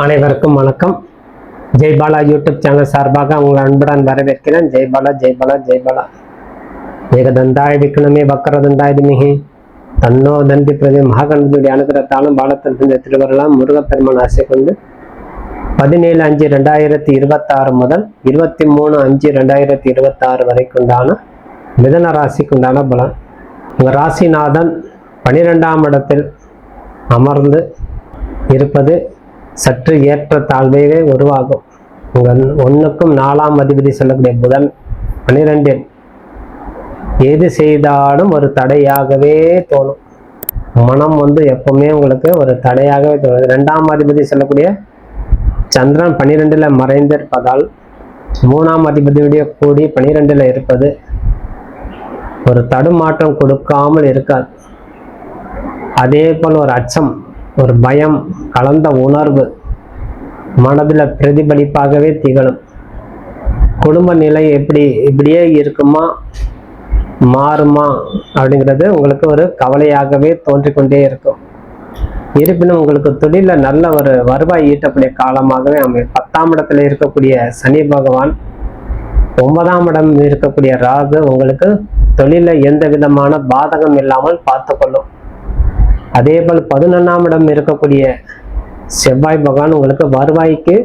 அனைவருக்கும் வணக்கம். Jaibala YouTube channel சார்பாக உங்கள் அன்புடன் வரவேற்கிறேன். ஜெய்பாலா ஜெய்பாலா ஜெய்பாலா. ஏகதந்தாய விக்னமே வக்கரதந்தாய திமிகி தன்னோ தந்தி பிரதி மகாகணபதியுடைய அனுகிரகத்தாலும் பாலத்தன் திருவரலாம் முருகப்பெருமான் ஆசை கொண்டு 17/5/2026 முதல் 23/5/2026 வரைக்குண்டான மிதன ராசிக்குண்டான பலன். உங்கள் ராசிநாதன் 12ஆம் இடத்தில் அமர்ந்து இருப்பது சற்று ஏற்ற தாழ்வே உருவாகும். உங்கள் 1க்கும் 4ஆம் அதிபதி சொல்லக்கூடிய புதன் 12இல் எது செய்தாலும் ஒரு தடையாகவே தோணும். மனம் எப்பவுமே உங்களுக்கு ஒரு தடையாகவே தோணும். 2ஆம் அதிபதி சொல்லக்கூடிய சந்திரன் 12ல் மறைந்திருப்பதால் 3ஆம் அதிபதியுடைய கூடி 12ல் இருப்பது ஒரு தடுமாற்றம் கொடுக்காமல் இருக்காது. அதே போல் ஒரு அச்சம், ஒரு பயம் கலந்த உணர்வு மனதில் பிரதிபலிப்பாகவே திகழும். குடும்ப நிலை இப்படியே இருக்குமா மாறுமா அப்படிங்கிறது உங்களுக்கு ஒரு கவலையாகவே தோன்றிக்கொண்டே இருக்கும். இருப்பினும் உங்களுக்கு தொழிலில் நல்ல ஒரு வருவாய் ஈட்டக்கூடிய காலமாகவே அமையும். 10ஆம் இடத்துல இருக்கக்கூடிய சனி பகவான், 9ஆம் இடம் இருக்கக்கூடிய ராகு உங்களுக்கு தொழிலில் எந்த விதமான பாதகம் இல்லாமல் பார்த்து கொள்ளும். அதே போல் 11ஆம் இடம் இருக்கக்கூடிய செவ்வாய் பகவான் உங்களுக்கு வருவாய்க்கு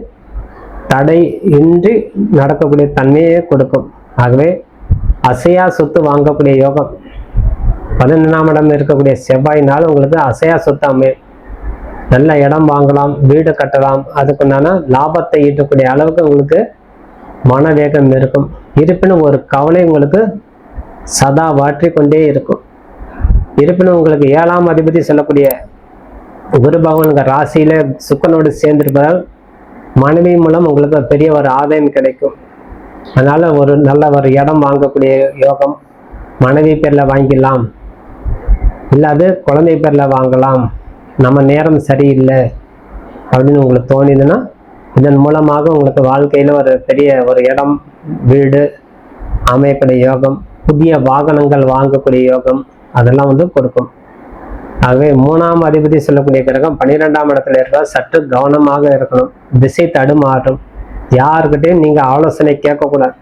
தடை இன்றி நடக்கக்கூடிய தன்மையை கொடுக்கும். ஆகவே அசையா சொத்து வாங்கக்கூடிய யோகம் 11ஆம் இடம் இருக்கக்கூடிய செவ்வாயினால் உங்களுக்கு அசையா சொத்து அமையும். நல்ல இடம் வாங்கலாம், வீடு கட்டலாம், அதுக்குண்டான லாபத்தை ஈட்டக்கூடிய அளவுக்கு உங்களுக்கு மனவேகம் இருக்கும். இருப்பினும் ஒரு கவலை உங்களுக்கு சதா வாற்றி கொண்டே இருக்கும். இருப்பினும் உங்களுக்கு 7ஆம் அதிபதி சொல்லக்கூடிய குரு பகவான் ராசியில சுக்கனோடு சேர்ந்திருப்பதால் மனைவி மூலம் உங்களுக்கு பெரிய ஒரு ஆதாயம் கிடைக்கும். அதனால ஒரு நல்ல ஒரு இடம் வாங்கக்கூடிய யோகம், மனைவி பேர்ல வாங்கிடலாம், இல்லாது குழந்தை பேர்ல வாங்கலாம், நம்ம நேரம் சரியில்லை அப்படின்னு உங்களுக்கு தோணிதுன்னா இதன் மூலமாக உங்களுக்கு வாழ்க்கையில ஒரு பெரிய ஒரு இடம் வீடு அமையக்கூடிய யோகம், புதிய வாகனங்கள் வாங்கக்கூடிய யோகம் அதெல்லாம் கொடுக்கும். ஆகவே 3ஆம் அதிபதி சொல்லக்கூடிய கிரகம் 12ஆம் இடத்துல இருக்கிற சற்று கவனமாக இருக்கணும். திசை தடுமாறும். யாருக்கிட்டையும் நீங்க ஆலோசனை கேட்கக்கூடாது.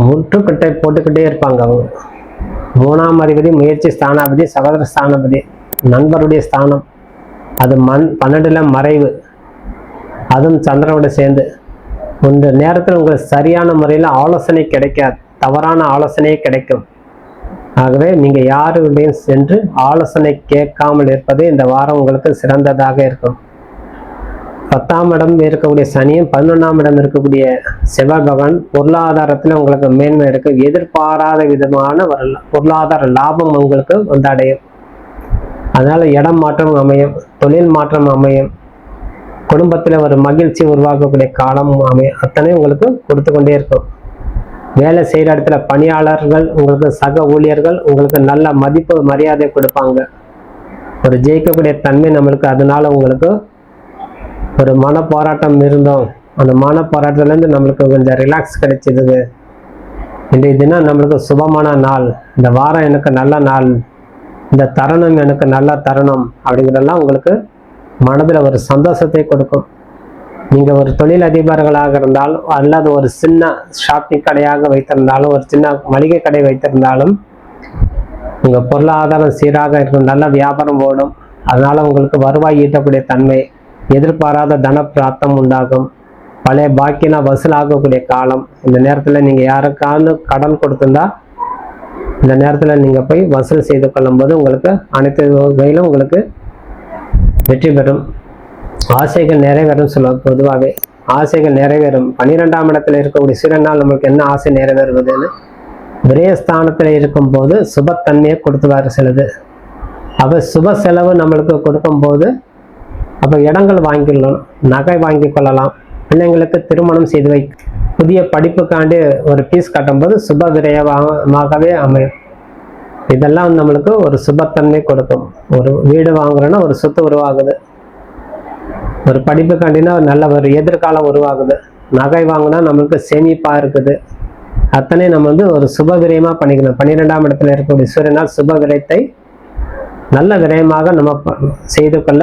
முட்டுக்கட்டை போட்டுக்கிட்டே இருப்பாங்க அவங்க. 3ஆம் அதிபதி முயற்சி ஸ்தானாபதி, சகோதர ஸ்தானாபதி, நண்பருடைய ஸ்தானம். அது 12ல் மறைவு, அதுவும் சந்திரனோட சேர்ந்து இந்த நேரத்தில் உங்களுக்கு சரியான முறையில் ஆலோசனை கிடைக்காது, தவறான ஆலோசனையே கிடைக்கும். ஆகவே நீங்க யாருடையும் சென்று ஆலோசனை கேட்காமல் இருப்பது இந்த வாரம் உங்களுக்கு சிறந்ததாக இருக்கும். 10ஆம் இடம் இருக்கக்கூடிய சனியும் 11ஆம் இடம் இருக்கக்கூடிய செவ்வாய் பகவான் பொருளாதாரத்துல உங்களுக்கு மேன்மை இருக்கு. எதிர்பாராத விதமான பொருளாதார லாபம் உங்களுக்கு அடையும். அதனால இடம் மாற்றம் அமையும், தொழில் மாற்றம் அமையும், குடும்பத்துல ஒரு மகிழ்ச்சி உருவாக்கக்கூடிய காலம் அமையும். அத்தனை உங்களுக்கு கொடுத்து கொண்டே இருக்கும். வேலை செய்கிற இடத்துல பணியாளர்கள் உங்களுக்கு சக ஊழியர்கள் உங்களுக்கு நல்ல மதிப்பு மரியாதை கொடுப்பாங்க. ஒரு ஜெயிக்கக்கூடிய தன்மை நம்மளுக்கு. அதனால உங்களுக்கு ஒரு மன போராட்டம் இருந்தோம், அந்த மன போராட்டத்துலேருந்து நம்மளுக்கு கொஞ்சம் ரிலாக்ஸ் கிடைச்சிது. இன்றைய தினம் நம்மளுக்கு சுபமான நாள், இந்த வாரம் எனக்கு நல்ல நாள், இந்த தருணம் எனக்கு நல்ல தருணம் அப்படிங்கிறதெல்லாம் உங்களுக்கு மனதில் ஒரு சந்தோஷத்தை கொடுக்கும். நீங்க ஒரு தொழில் அதிபர்களாக இருந்தாலும் அல்லது ஒரு சின்ன ஷாப்பிங் கடையாக வைத்திருந்தாலும் ஒரு சின்ன மளிகை கடை வைத்திருந்தாலும் உங்க பொருளாதாரம் சீராக இருக்கும், நல்ல வியாபாரம் ஓடும். அதனால உங்களுக்கு வருவாய் ஈட்டக்கூடிய தன்மை, எதிர்பாராத தன பிராப்தம் உண்டாகும், பழைய பாக்கினா வசூலாகக்கூடிய காலம். இந்த நேரத்துல நீங்க யாருக்காவது கடன் கொடுத்திருந்தா இந்த நேரத்துல நீங்க போய் வசூல் செய்து கொள்ளும் போது உங்களுக்கு அனைத்து வகையிலும் உங்களுக்கு வெற்றி பெறும். ஆசைகள் நிறைவேறும் சொல்லுவாங்க. பொதுவாகவே ஆசைகள் நிறைவேறும். 12ஆம் இடத்துல இருக்கக்கூடிய சூரியனால் நம்மளுக்கு என்ன ஆசை நிறைவேறுவதுன்னு விரயஸ்தானத்துல இருக்கும் போது சுபத்தன்மையை கொடுத்துவாரு சிலது. அப்ப சுப செலவு நம்மளுக்கு கொடுக்கும் போது அப்ப இடங்கள் வாங்கிடலாம், நகை வாங்கி கொள்ளலாம், பிள்ளைங்களுக்கு திருமணம் செய்து வை, புதிய படிப்புக்காண்டி ஒரு ஃபீஸ் கட்டும்போது சுப விரயமாகவே அமையும். இதெல்லாம் நம்மளுக்கு ஒரு சுபத்தன்மை கொடுக்கும். ஒரு வீடு வாங்குறோன்னா ஒரு சொத்து உருவாகுது, ஒரு படிப்புக்காண்டினா நல்ல ஒரு எதிர்காலம் உருவாகுது, நகை வாங்கினா நம்மளுக்கு சேமிப்பா இருக்குது. அத்தனை நம்ம ஒரு சுப விரயமா பண்ணிக்கணும். 12ஆம் இடத்துல இருக்கக்கூடிய சூரியனால் சுப விரயத்தை நல்ல விரயமாக நம்ம செய்து கொள்ள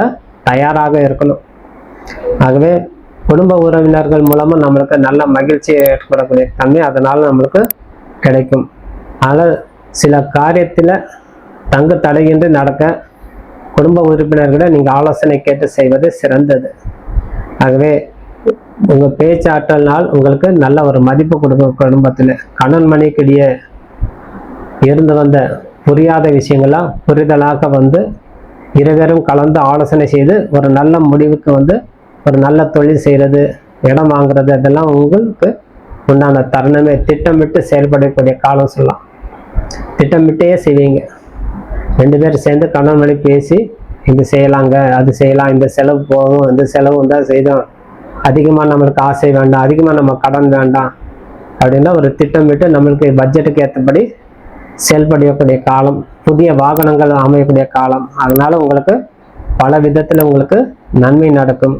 தயாராக இருக்கணும். ஆகவே குடும்ப உறவினர்கள் மூலமா நம்மளுக்கு நல்ல மகிழ்ச்சியை ஏற்படக்கூடிய தன்மை அதனால நம்மளுக்கு கிடைக்கும். அதனால் சில காரியத்தில் தங்கு தடையின்றி நடக்க குடும்ப உறுப்பினர்களை நீங்கள் ஆலோசனை கேட்டு செய்வது சிறந்தது. ஆகவே உங்கள் பேச்சாற்றல்னால் உங்களுக்கு நல்ல ஒரு மதிப்பு கொடுக்கும். குடும்பத்தில் கணவன் மனைவிக்கிடையே இருந்து வந்த புரியாத விஷயங்கள்லாம் புரிதலாக வந்து இருவரும் கலந்து ஆலோசனை செய்து ஒரு நல்ல முடிவுக்கு வந்து ஒரு நல்ல தொழில் செய்கிறது, இடம் வாங்குறது, அதெல்லாம் உங்களுக்கு உண்டான தருணமே. திட்டமிட்டு செயல்படக்கூடிய காலம் சொல்லலாம். திட்டமிட்டே செய்வீங்க. 2 பேரும் சேர்ந்து கணவன் மனைவி பேசி இது செய்யலாங்க, அது செய்யலாம், இந்த செலவு போகும், இந்த செலவு தான் செய்தோம், அதிகமாக நம்மளுக்கு ஆசை வேண்டாம், அதிகமாக நம்ம கடன் வேண்டாம் அப்படின்னா ஒரு திட்டமிட்டு நம்மளுக்கு பட்ஜெட்டுக்கு ஏற்றபடி செயல்படக்கூடிய காலம், புதிய வாகனங்கள் அமையக்கூடிய காலம். அதனால உங்களுக்கு பல விதத்தில் உங்களுக்கு நன்மை நடக்கும்.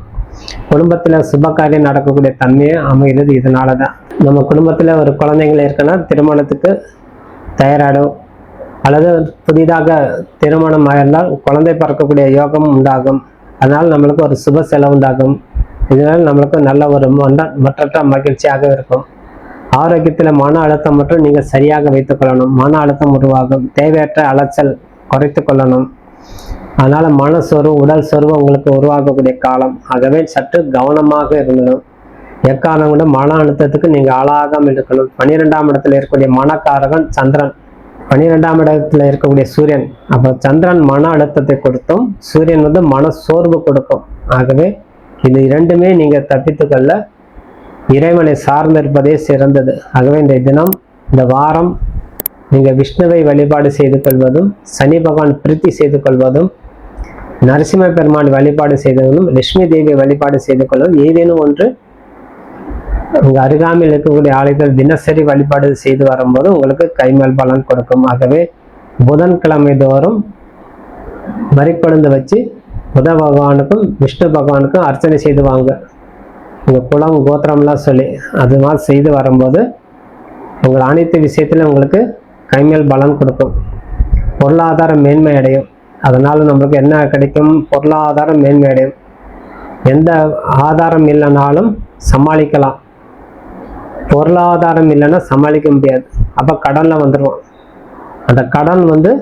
குடும்பத்தில் சுபகாரியம் நடக்கக்கூடிய தன்மையை அமைகிறது. இதனால தான் நம்ம குடும்பத்தில் ஒரு குழந்தைங்கள் இருக்குன்னா திருமணத்துக்கு தயாராடும், அல்லது புதிதாக திருமணம் ஆயிருந்தால் குழந்தை பிறக்கக்கூடிய யோகம் உண்டாகும். அதனால் நம்மளுக்கு ஒரு சுப செலவு உண்டாகும். இதனால் நம்மளுக்கு நல்ல ஒரு மற்றற்ற மகிழ்ச்சியாக இருக்கும். ஆரோக்கியத்தில் மன அழுத்தம் மட்டும் நீங்கள் சரியாக வைத்துக் கொள்ளணும். மன அழுத்தம் உருவாகும். தேவையற்ற அலைச்சல் குறைத்து கொள்ளணும். அதனால மனசோர்வு உடல் சோர்வு உங்களுக்கு உருவாகக்கூடிய காலம். ஆகவே சற்று கவனமாக இருக்கணும். எக்காரணம் கூட மன அழுத்தத்துக்கு நீங்கள் ஆளாகாமல் இருக்கணும். 12ஆம் இடத்துல இருக்கக்கூடிய மனக்காரகன் சந்திரன், 12ஆம் இடத்துல இருக்கக்கூடிய சூரியன். அப்போ சந்திரன் மன அழுத்தத்தை கொடுத்தும் சூரியன் வந்து மன சோர்வு கொடுக்கும். ஆகவே இது இரண்டுமே நீங்கள் தப்பித்துக்கொள்ள இறைவனை சார்ந்திருப்பதே சிறந்தது. ஆகவே இந்த தினம் இந்த வாரம் நீங்கள் விஷ்ணுவை வழிபாடு செய்து கொள்வதும், சனி பகவான் பிரீத்தி செய்து கொள்வதும், நரசிம்ம பெருமான் வழிபாடு செய்தவதும், லட்சுமி தேவி வழிபாடு செய்து கொள்வதும், ஏதேனும் ஒன்று உங்கள் அருகாமையில் இருக்கக்கூடிய ஆலயத்தில் தினசரி வழிபாடு செய்து வரும்போது உங்களுக்கு கைமேல் பலன் கொடுக்கும். ஆகவே புதன்கிழமை தோறும் வரிக்கொழுந்து வச்சு புத பகவானுக்கும் விஷ்ணு பகவானுக்கும் அர்ச்சனை செய்து வாங்க. உங்கள் குலம் கோத்திரம்லாம் சொல்லி அது மாதிரி செய்து வரும்போது உங்கள் அனைத்து விஷயத்திலும் உங்களுக்கு கைமேல் பலன் கொடுக்கும். பொருளாதார மேன்மை அடையும். அதனால் நம்மளுக்கு என்ன கிடைக்கும்? பொருளாதாரம் மேன்மை அடையும். எந்த ஆதாரம் இல்லைனாலும் சமாளிக்கலாம். பொருளாதாரம் இல்லைன்னா சமாளிக்க முடியாது. அப்போ கடனில் வந்துடுவோம். அந்த கடன் வந்து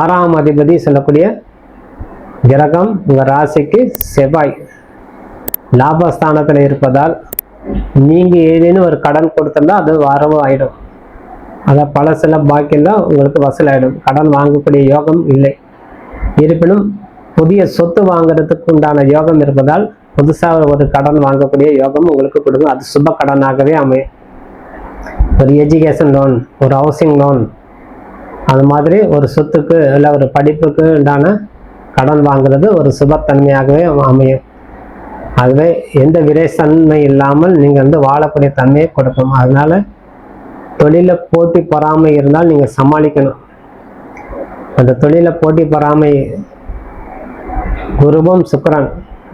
6ஆம் அதிபதி சொல்லக்கூடிய கிரகம் உங்கள் ராசிக்கு செவ்வாய் லாபஸ்தானத்தில் இருப்பதால் நீங்கள் ஏதேனும் ஒரு கடன் கொடுத்திருந்தா அது வரவு ஆயிடும். அதை பல சில பாக்கியம் தான் உங்களுக்கு வசூலாயிடும். கடன் வாங்கக்கூடிய யோகம் இல்லை. இருப்பினும் புதிய சொத்து வாங்குறதுக்கு உண்டான யோகம் இருப்பதால் புதுசாக ஒரு கடன் வாங்கக்கூடிய யோகம் உங்களுக்கு கொடுக்கும். அது சுப கடனாகவே அமையும். ஒரு எஜுகேஷன் லோன், ஒரு ஹவுசிங் லோன், அது மாதிரி ஒரு சொத்துக்கு இல்லை ஒரு படிப்புக்கு உண்டான கடன் வாங்குறது ஒரு சுபத்தன்மையாகவே அமையும். ஆகவே எந்த விரைத்தன்மை இல்லாமல் நீங்கள் வந்து வாழக்கூடிய தன்மையை கொடுக்கும். அதனால தொழிலில் போட்டி பொறாமை இருந்தால் நீங்கள் சமாளிக்கணும். அந்த தொழிலில் போட்டி பொறாமை குருவும் சுக்கிரன்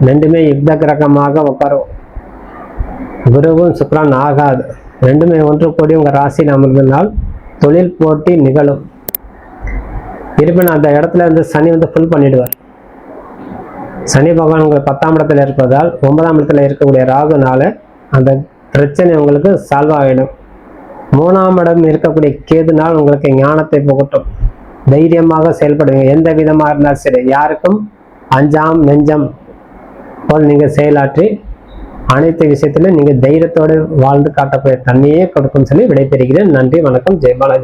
ரெண்டுமே யுக்த கிரகமாக உட்காரும். குருவும் சுக்கிரன் ஆகாது. ரெண்டுமே ஒன்று கூடி உங்கள் ராசியில் அமர்ந்தனால் தொழில் போட்டி நிகழும். இருப்பினும் அந்த இடத்துல வந்து சனி வந்து ஃபுல் பண்ணிடுவார். சனி பகவான் உங்களுக்கு 10ஆம் இடத்துல இருப்பதால் 9ஆம் இடத்துல இருக்கக்கூடிய ராகுனால அந்த பிரச்சனை உங்களுக்கு சால்வ் ஆகிடும். 3ஆம் இடம் இருக்கக்கூடிய கேதுனால் உங்களுக்கு ஞானத்தை புகட்டும். தைரியமாக செயல்படுவீங்க. எந்த விதமாக இருந்தாலும் சரி, யாருக்கும் அஞ்சாம் நெஞ்சம் போல் நீங்கள் செயலாற்றி அனைத்து விஷயத்திலும் நீங்கள் தைரியத்தோடு வாழ்ந்து காட்டக்கூடிய தன்மையே கொடுக்கும் சொல்லி விடைபெறுகிறேன். நன்றி, வணக்கம். ஜெய்பாலா.